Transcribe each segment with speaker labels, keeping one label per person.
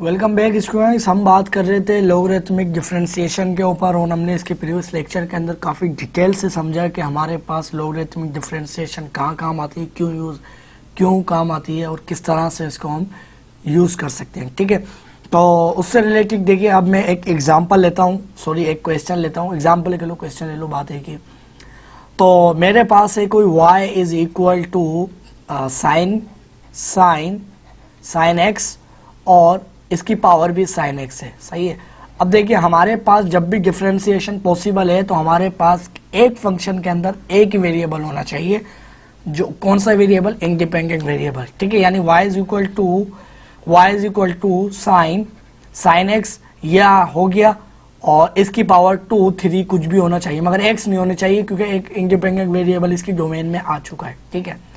Speaker 1: Welcome back students. हम बात कर रहे थे लॉगरिथमिक डिफरेंशिएशन के ऊपर और हमने इसके प्रीवियस लेक्चर के अंदर काफ़ी डिटेल से समझा कि हमारे पास लॉगरिथमिक डिफरेंशिएशन कहाँ काम आती है, क्यों काम आती है और किस तरह से इसको हम यूज़ कर सकते हैं। ठीक है, तो उससे रिलेटेड देखिए, अब मैं एक एग्जांपल लेता हूँ, एक क्वेश्चन लेता हूँ। एग्जांपल ले लो, क्वेश्चन ले लो, बात है कि तो मेरे पास है कोई y is equal to sine x और इसकी पावर भी साइन एक्स है। सही है। अब देखिए, हमारे पास जब भी डिफरेंशिएशन पॉसिबल है तो हमारे पास एक फंक्शन के अंदर एक ही वेरिएबल होना चाहिए। जो कौन सा वेरिएबल? Independent variable. ठीक है, यानी y is equal to sine x या हो गया, और इसकी पावर 2, 3 कुछ भी होना चाहिए, मगर x नहीं होना चाहिए क्योंकि एक इंडिपेंडेंट वेरिएबल इसकी डोमेन में आ चुका है। ठीक है,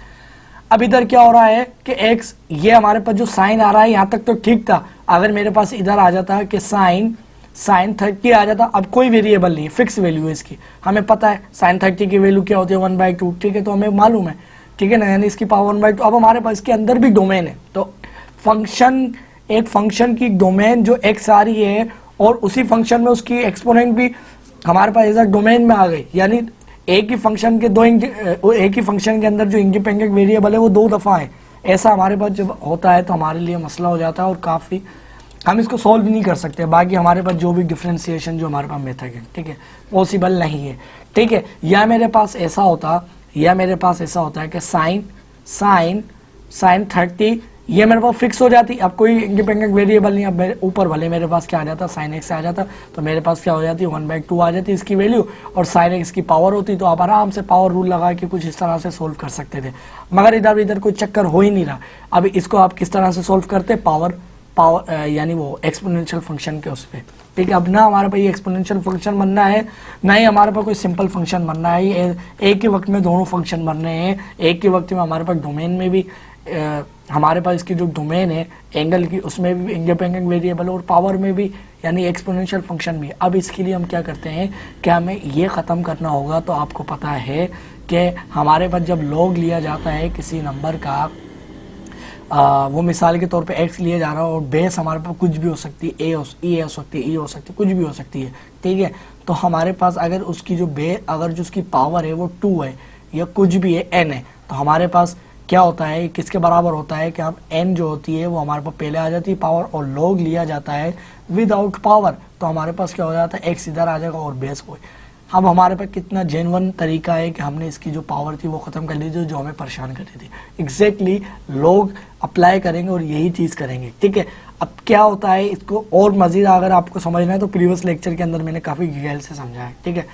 Speaker 1: अब इधर क्या हो रहा है कि x, ये हमारे पास जो साइन आ रहा है यहाँ तक तो ठीक था। अगर मेरे पास इधर आ जाता कि साइन 30 आ जाता, अब कोई वेरिएबल नहीं, फिक्स वैल्यू है इसकी, हमें पता है साइन 30 की वैल्यू क्या होती है, 1/2। ठीक है, तो हमें मालूम है। ठीक है ना, यानी इसकी पावर 1/2। अब हमारे पास इसके अंदर भी डोमेन है, तो एक फंक्शन की डोमेन जो x आ रही है और उसी फंक्शन में उसकी एक्सपोनेंट भी हमारे पास एज डोमेन में आ गई, यानी एक ही फंक्शन के अंदर जो इंडिपेंडेंट वेरिएबल है वो 2 दफ़ा है। ऐसा हमारे पास जब होता है तो हमारे लिए मसला हो जाता है और काफ़ी हम इसको सॉल्व नहीं कर सकते। बाकी हमारे पास जो भी डिफरेंशिएशन जो हमारे पास मेथड है, ठीक है, पॉसिबल नहीं है। ठीक है, या मेरे पास ऐसा होता है कि साइन 30 ये मेरे पास फिक्स हो जाती। अब कोई इंडिपेंडेंट वेरिएबल नहीं, अब ऊपर वाले मेरे पास क्या आ जाता, साइन एक्स आ जाता, तो मेरे पास क्या हो जाती, 1/2 आ जाती इसकी वैल्यू, और साइन एक्स की पावर होती, तो आप आराम से पावर रूल लगा के कुछ इस तरह से सोल्व कर सकते थे। मगर इधर कोई चक्कर हो ही नहीं रहा। अब इसको आप किस तरह से सोल्व करते, पावर यानी वो एक्सपोनेंशियल फंक्शन के उस पर। ठीक है, अब ना हमारे पास ये एक्सपोनेंशियल फंक्शन बनना है, ना ही हमारे पास कोई सिंपल फंक्शन बनना है। ये एक ही वक्त में दोनों फंक्शन बनने हैं। एक ही वक्त में हमारे पास डोमेन में भी हमारे पास इसकी जो डोमेन है एंगल की, उसमें भी इंडिपेंडेंट वेरिएबल, और पावर में भी यानी एक्सपोनेंशियल फंक्शन भी। अब इसके लिए हम क्या करते हैं कि हमें ये ख़त्म करना होगा। तो आपको पता है कि हमारे पास जब लॉग लिया जाता है किसी नंबर का, वो मिसाल के तौर पे x लिया जा रहा है और बेस हमारे पास कुछ भी हो सकती है, ए हो सकती है, ई हो सकती है, कुछ भी हो सकती है। ठीक है, तो हमारे पास अगर उसकी जो उसकी पावर है वो 2 है या कुछ भी है, n है, तो हमारे पास क्या होता है, किसके बराबर होता है कि अब n जो होती है वो हमारे पास पहले आ जाती है पावर, और log लिया जाता है विदाउट पावर, तो हमारे पास क्या हो जाता है, x इधर आ जाएगा और बेस को। अब हमारे पास कितना जेन्युइन तरीका है कि हमने इसकी जो पावर थी वो ख़त्म कर ली थी, जो हमें परेशान कर रही थी। एग्जैक्टली लोग अप्लाई करेंगे और यही चीज़ करेंगे। ठीक है, अब क्या होता है, इसको और मज़ीद अगर आपको समझना है तो प्रीवियस लेक्चर के अंदर मैंने काफ़ी डिटेल से समझा है। ठीक है,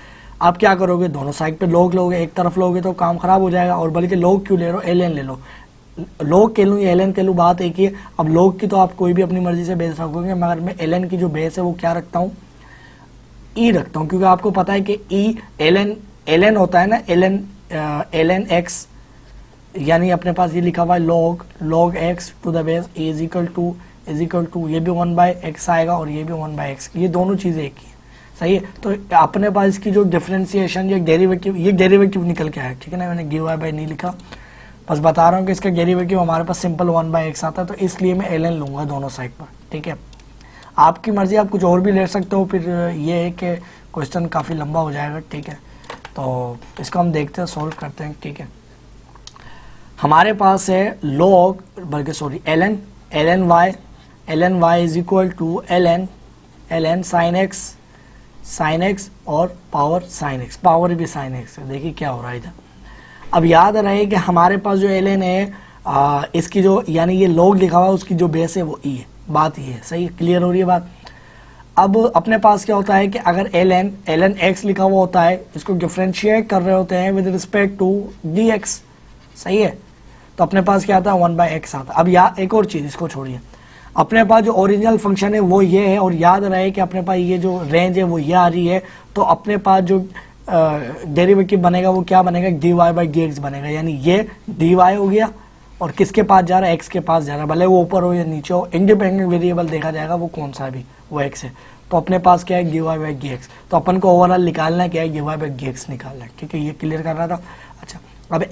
Speaker 1: आप क्या करोगे, दोनों साइड पे लोग लोगे, एक तरफ लोगे तो काम ख़राब हो जाएगा। और बल्कि लोग क्यों ले रहे हो, एल ले लो, लोग के लूँ या एल के लूँ, बात एक ही है। अब लोग की तो आप कोई भी अपनी मर्जी से बेस रखोगे, मगर मैं एल की जो बेस है वो क्या रखता हूँ, ई रखता हूँ, क्योंकि आपको पता है कि ई एल होता है ना, एल एन एक्स, यानी अपने पास ये लिखा हुआ है log x to the base is equal to ये भी 1/x आएगा और ये भी 1/x, ये दोनों चीज़ें एक ही है। सही है, तो अपने पास इसकी जो डिफरेंशिएशन, ये डेरिवेटिव निकल के आया। ठीक है ना, मैंने gy बाय नहीं लिखा, बस बता रहा हूँ कि इसका डेरिवेटिव हमारे पास सिंपल 1/x आता है, तो इसलिए मैं ln लूँगा दोनों साइड पर। ठीक है, आपकी मर्ज़ी, आप कुछ और भी ले सकते हो, फिर ये है कि क्वेश्चन काफ़ी लंबा हो जाएगा। ठीक है, तो इसको हम देखते हैं, सोल्व करते हैं। ठीक है, हमारे पास है ln y is equal to ln sine x और पावर साइन एक्स, पावर भी साइन एक्स है। देखिए क्या हो रहा है इधर। अब याद रहे कि हमारे पास जो ln है, इसकी जो यानी ये log लिखा हुआ है, उसकी जो बेस है वो e है। बात ये है, सही, क्लियर हो रही है बात। अब अपने पास क्या होता है कि अगर ln x लिखा हुआ होता है, इसको डिफरेंशिएट कर रहे होते हैं विद रिस्पेक्ट टू dx, सही है, तो अपने पास क्या आता है, 1/x आता है। अब एक और चीज़, इसको छोड़िए, अपने पास जो ओरिजिनल फंक्शन है वो ये है, और याद रहे कि अपने पास ये जो रेंज है वो ये आ रही है, तो अपने पास जो डेरिवेटिव बनेगा वो क्या बनेगा, dy/dx बनेगा, यानी ये dy हो गया और किसके पास जा रहा है, x के पास जा रहा है, भले वो ऊपर हो या नीचे हो, इंडिपेंडेंट वेरिएबल देखा जाएगा वो कौन सा भी, वो x है, तो अपने पास क्या है, dy/dx। तो अपन को ओवरऑल निकालना है क्या है, dy/dx निकालना है। ठीक है, ये क्लियर कर रहा था। अच्छा, अब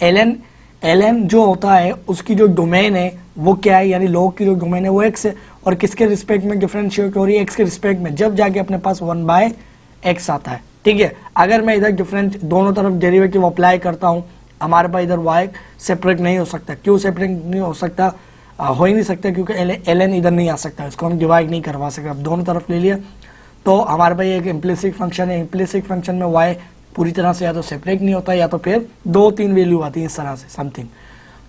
Speaker 1: ln जो होता है उसकी जो डोमेन है वो क्या है, यानी log की जो डोमेन है वो x है, और किसके रिस्पेक्ट में डिफरेंशिएट हो रही है, एक्स के रिस्पेक्ट में, जब जाके अपने पास 1/x आता है। ठीक है, अगर मैं इधर डिफरेंट दोनों तरफ डेरिवेटिव अप्लाई करता हूँ, हमारे पास इधर y सेपरेट नहीं हो सकता। क्यों सेपरेट नहीं हो सकता? हो ही नहीं सकता, क्योंकि ln इधर नहीं आ सकता, इसको हम डिवाइड नहीं करवा सकते। अब दोनों तरफ ले लिया तो हमारे पास एक इम्प्लिसिट फंक्शन है, इम्प्लिसिट फंक्शन में y पूरी तरह से या तो सेपरेट नहीं होता या तो फिर 2-3 वैल्यू आती है इस तरह से समथिंग।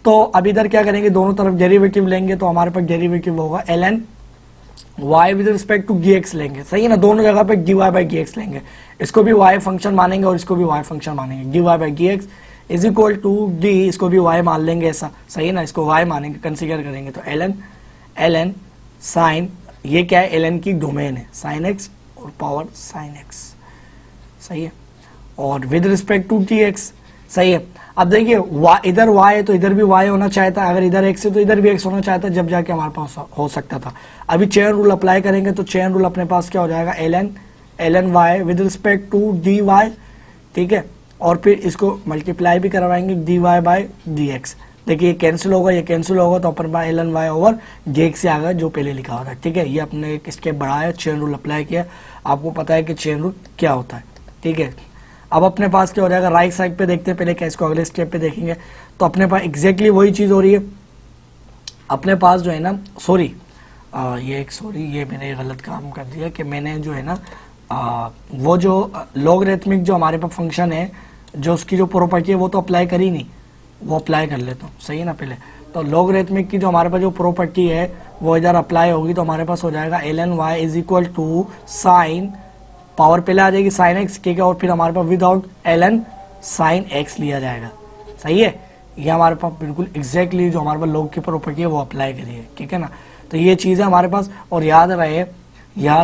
Speaker 1: तो अब इधर क्या करेंगे, दोनों तरफ डेरिवेटिव लेंगे तो हमारे पास डेरिवेटिव होगा ln y with respect to dx लेंगे, सही है ना, दोनों जगह पे dy/dx लेंगे, इसको भी y फंक्शन मानेंगे और इसको भी y फंक्शन मानेंगे। dy/dx is equal to d, इसको भी y मान लेंगे ऐसा, सही है ना, इसको y मानेंगे, कंसीडर करेंगे। तो ln साइन, ये क्या है, ln की डोमेन है, sin x और पावर sin x, सही है, और विद रिस्पेक्ट टू dx, सही है। अब देखिए इधर y है तो इधर भी y होना चाहता है, अगर इधर x है तो इधर भी x होना चाहता है, जब जाके हमारे पास हो सकता था। अभी चेन रूल अप्लाई करेंगे तो चेन रूल अपने पास क्या हो जाएगा, ln y with respect to dy, ठीक है, और फिर इसको मल्टीप्लाई भी करवाएंगे dy/dx। देखिए ये कैंसिल होगा, ये कैंसिल होगा तो अपन by ln y over dx से आगा जो पहले लिखा होता है। ठीक है, ये अपने एक स्टेप बढ़ाया, चेन रूल अप्लाई किया, आपको पता है कि चेन रूल क्या होता है। ठीक है, अब अपने पास क्या हो जाएगा, राइट साइड पे देखते हैं पहले क्या, इसको अगले स्टेप पे देखेंगे। तो अपने पास एग्जैक्टली वही चीज़ हो रही है, अपने पास जो है ना, ये मैंने गलत काम कर दिया कि मैंने जो है ना वो जो लॉगरिथमिक जो हमारे पास फंक्शन है, जो उसकी जो प्रॉपर्टी है वो तो अप्लाई करी नहीं, वो अप्लाई कर लेता हूँ, सही है ना। पहले तो लॉगरिथमिक की जो हमारे पास जो प्रॉपर्टी है वो इधर अप्लाई होगी, तो हमारे पास हो जाएगा ln y is equal to sine, power पहले आ जाएगी साइन एक्स, ठीक है, और फिर हमारे पास विदाउट ln साइन एक्स लिया जाएगा, सही है। ये हमारे पास बिल्कुल एग्जैक्टली जो हमारे पास लॉग की प्रॉपर्टी है वो अप्लाई करी है, ठीक है ना। तो ये चीज़ है हमारे पास, और याद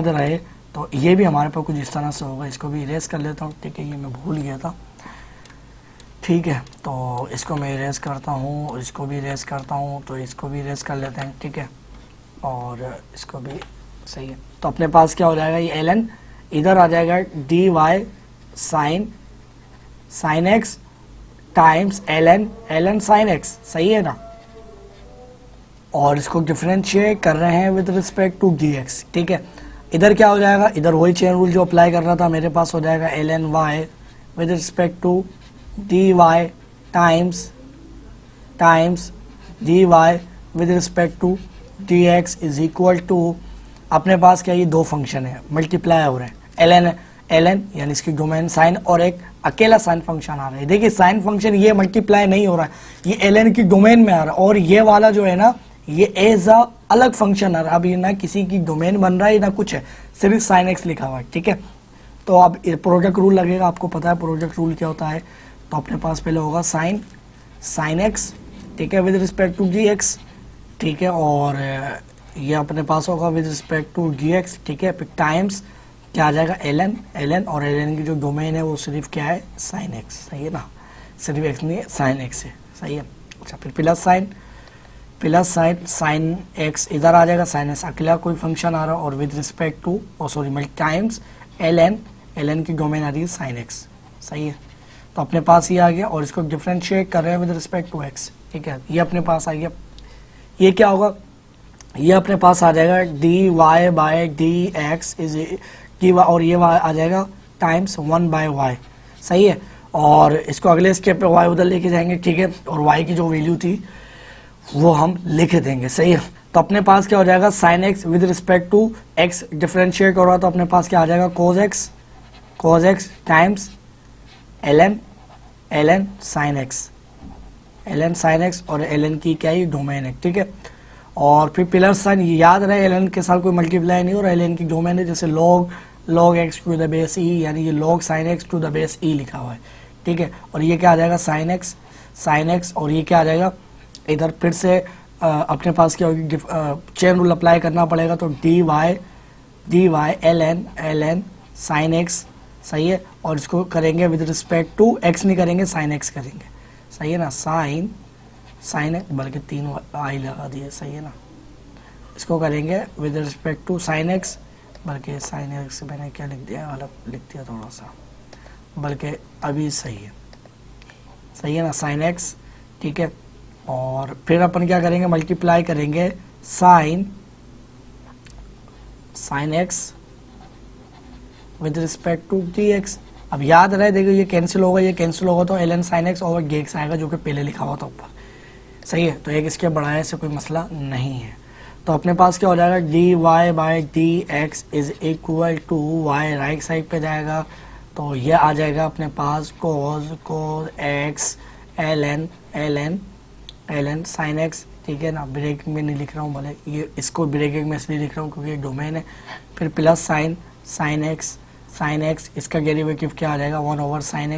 Speaker 1: रहे तो ये भी हमारे पास कुछ इस तरह से होगा। इसको भी इरेज कर लेता हूँ, ठीक है, ये मैं भूल गया था, ठीक है, तो इसको मैं इरेज करता हूँ और इसको भी इरेज करता हूँ, तो इसको भी इरेज कर लेते हैं, ठीक है, और इसको भी, सही है। तो अपने पास क्या हो जाएगा, ये ln इधर आ जाएगा dy sine x times ln sine x, सही है ना, और इसको डिफरेंशिएट कर रहे हैं विद रिस्पेक्ट टू dx, ठीक है। इधर क्या हो जाएगा, इधर वही चेन रूल जो अप्लाई करना था, मेरे पास हो जाएगा ln y with respect to dy times dy with respect to dx is equal to, अपने पास क्या, ये दो फंक्शन है मल्टीप्लाई हो रहे हैं, ln यानी इसकी डोमेन साइन, और एक अकेला साइन फंक्शन आ रहा है। देखिए साइन फंक्शन ये मल्टीप्लाई नहीं हो रहा है, ये ln की डोमेन में आ रहा है, और ये वाला जो है ना ये एज अ अलग फंक्शन आ रहा है। अब ये ना किसी की डोमेन बन रहा है ना कुछ है, सिर्फ साइन एक्स लिखा हुआ है, ठीक है। तो अब प्रोडक्ट रूल लगेगा, आपको पता है प्रोडक्ट रूल क्या होता है। तो अपने पास पहले होगा साइन एक्स, ठीक है, with respect to D X, ठीक है, और ये अपने पास होगा with respect to D X, ठीक है, फिर टाइम्स क्या आ जाएगा ln, और ln की जो डोमेन है वो सिर्फ क्या है, साइन एक्स, सही है ना, सिर्फ एक्स नहीं है, साइन एक्स है, सही है। अच्छा, फिर प्लस साइन एक्स इधर आ जाएगा, साइन एक्स अकेला कोई फंक्शन आ रहा है, और with respect to multi times ln की डोमेन आ रही है साइन एक्स, सही है। तो अपने पास ये आ गया, और इसको डिफरेंशिएट कर रहे हैं विद रिस्पेक्ट टू एक्स, ठीक है, ये अपने पास आ गया। ये क्या होगा, ये अपने पास आ जाएगा dy/dx और ये आ जाएगा टाइम्स 1/y, सही है। और इसको अगले स्टेप पे y उधर लेके जाएंगे, ठीक है, और y की जो वैल्यू थी वो हम लिख देंगे, सही है। तो अपने पास क्या हो जाएगा, sine x with respect to x differentiate हो रहा है, तो अपने पास क्या आ जाएगा, cos x times ln sine x, और ln की क्या ही डोमेन है, ठीक है। और फिर प्लस साइन, याद रहे ln के साथ कोई मल्टीप्लाई नहीं हो रहा, ln की डोमेन है, जैसे log x to the base e, यानी ये log sine x to the base e लिखा हुआ है, ठीक है। और ये क्या आ जाएगा, साइन एक्स, और ये क्या आ जाएगा, इधर फिर से अपने पास क्या होगी, चेन रूल अप्लाई करना पड़ेगा, तो dy ln साइन एक्स, सही है, और इसको करेंगे विद रिस्पेक्ट टू एक्स नहीं करेंगे, साइन एक्स करेंगे, सही है ना, साइन एक्स, बल्कि 3 आई लगा दिए, सही है ना, इसको करेंगे with respect to sine x, बल्कि साइन एक्स मैंने क्या लिख दिया, गलत लिख दिया थोड़ा सा, बल्कि अभी सही है ना, साइन एक्स, ठीक है। और फिर अपन क्या करेंगे, मल्टीप्लाई करेंगे sine sine x with respect to D X. अब याद रहे, देखो ये कैंसिल होगा, ये कैंसिल होगा तो ln sin x over dx आएगा, जो कि पहले लिखा हुआ था ऊपर। सही है, तो एक इसके बढ़ाने से कोई मसला नहीं है। तो अपने पास क्या हो जाएगा, D Y by D X is equal to Y, right side पे जाएगा तो ये आ जाएगा अपने पास cos x ln sin x। ठीक है ना, ब्रेकिंग में नहीं लिख रहा हूँ, भले ये इसको ब्रेकिंग में इसलिए लिख रहा हूँ क्योंकि ये डोमेन है। फिर प्लस sin x, इसका डेरिवेटिव क्या आ जाएगा, 1 ओवर sin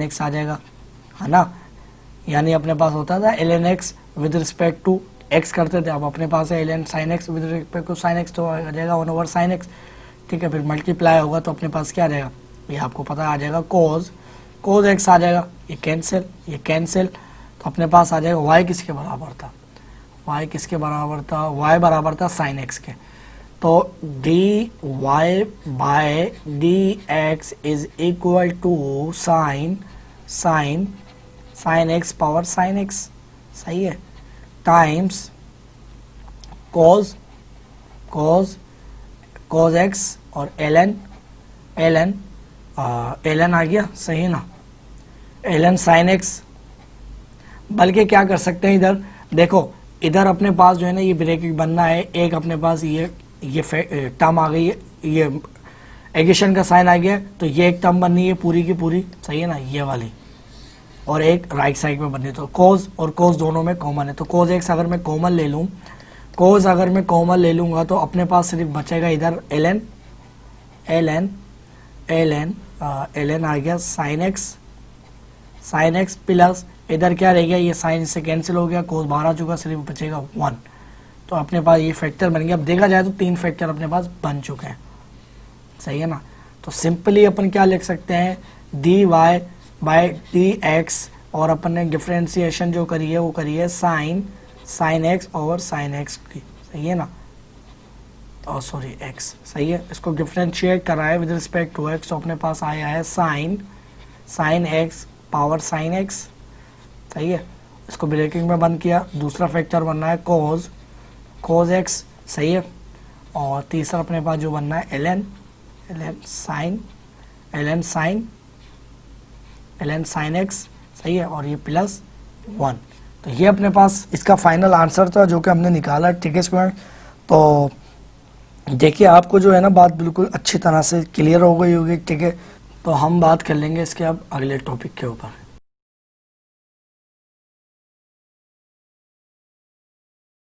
Speaker 1: x आ जाएगा, है ना। यानी अपने पास होता था ln x with respect to x करते थे, अब अपने पास है ln sin x with respect to sin x, तो आ जाएगा 1 ओवर sin x। ठीक है, फिर मल्टीप्लाई होगा तो अपने पास क्या आ जाएगा, ये आपको पता आ जाएगा cos x आ जाएगा, ये कैंसिल, तो अपने पास आ जाएगा y किसके बराबर था, y बराबर था sin x के। तो D Y by D X is equal to sine x power sine x, सही है, टाइम्स cos x और ln आ गया, सही है ना, ln sin x। बल्कि क्या कर सकते हैं, इधर देखो, इधर अपने पास जो है ना ये ब्रेकिंग बनना है, एक अपने पास ये टर्म आ गई है, ये एडिशन का साइन आ गया, तो ये एक टर्म बननी है पूरी की पूरी, सही है ना, ये वाली, और एक राइट साइड में बननी है। तो cos और cos दोनों में कॉमन है, तो cos x अगर मैं कॉमन ले लूँगा तो अपने पास सिर्फ बचेगा इधर ln आ गया sin x प्लस इधर क्या रह गया, ये साइन से कैंसिल हो गया, cos बाहर आ चुका, सिर्फ बचेगा 1। तो अपने पास ये फैक्टर बन गया। अब देखा जाए तो 3 फैक्टर अपने पास बन चुके हैं, सही है ना। तो सिंपली अपन क्या लिख सकते हैं, D Y by D X, और अपन ने डिफ्रेंसिएशन जो करी है वो करी है sine x over sine x की, सही है ना, और सॉरी एक्स, सही है, इसको डिफ्रेंशिएट करा है विद रिस्पेक्ट टू एक्स, तो अपने पास आया है sign x power sine x, सही है। इसको ब्रेकिंग में बंद किया, दूसरा फैक्टर बनना है cos x, सही है, और तीसरा अपने पास जो बनना है ln sin x, सही है, और ये प्लस 1। तो ये अपने पास इसका फाइनल आंसर था जो कि हमने निकाला। ठीक है स्टूडेंट, तो देखिए आपको जो है ना बात बिल्कुल अच्छी तरह से क्लियर हो गई होगी। ठीक है, तो हम बात कर लेंगे इसके अब अगले टॉपिक के ऊपर।